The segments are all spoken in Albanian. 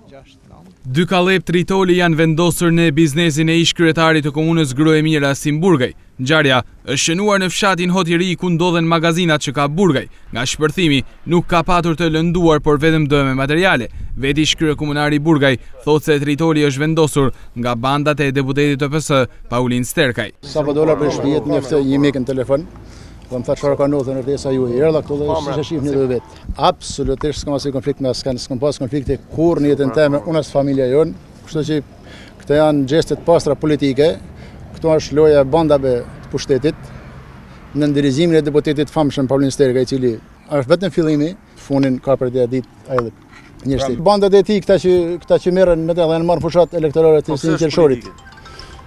Dy kallep tritoli janë vendosur në biznesin e ish-kryetarit të komunës Grohemir Asim Burgaj. Ngjarja është shënuar në fshatin Hotjeri ku ndodhen magazinat që ka Burgaj. Nga shpërthimi nuk ka patur të lënduar, por vetëm dëme materiale. Veti ish-kryekomunari Burgaj thotë se tritoli është vendosur nga bandat e deputetit të PS Paulin Sterkaj. Sa po dola për shtëpiet njëftë një mik në telefon. Dhe më tha çfarë ka ndodhur në rresa juaj. Erdha këtu dhe s'e shih një vet. Absolutisht s'kam asnjë konflikt me askan, s'kam pas konflikte kurrë në jetën time, unë as familja jon. Kështu që këto janë gjeste të pastra politike. Këto është loja e bandave të pushtetit në ndirizimin e deputetit famshëm Paulin Sterkaj, i cili është vetëm fillimi, funin ka për të ditë ai njerëzit. Bandat e tij këta që merren me të dhe janë marrë fushat elektorale të Qelshorit.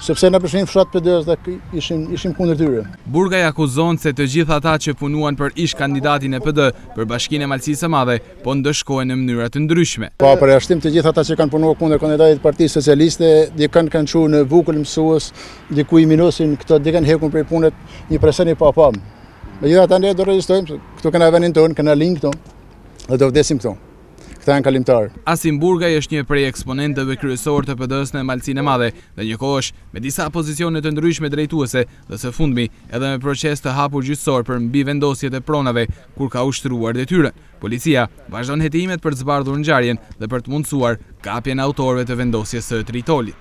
Sepse në përshin fshat PD-s dhe ishim kundër tyre. Burgaj akuzon se të gjithë ata që punuan për ish kandidatin e PD për Bashkinë e Malësisë së Madhe, po ndëshkohen në mënyra të ndryshme. Po për jashtim të gjithë ata që kanë punuar kundër kandidatit të Partisë Socialiste, dikën kanë çuar në vukull mësues, diku i minosin, këto dikën hekun prej punët, një presion i papam. Megjithatë ne do regjistojmë, këtu kanë vendin tonë, kanë linj këtu, dhe do vdesim këtu. Këta janë kalimtar. Asim Burgaj është një prej eksponentëve kryesor të PD-s në Malësinë e Madhe dhe njëkohësh me disa pozicione të ndryshme drejtuese dhe së fundmi edhe me proces të hapur gjyqësor për mbi vendosjet e pronave kur ka ushtruar detyrën. Policia vazhdon hetimet për të zbardhur ngjarjen dhe për të mundësuar kapjen e autorëve të vendosjes së tritolit.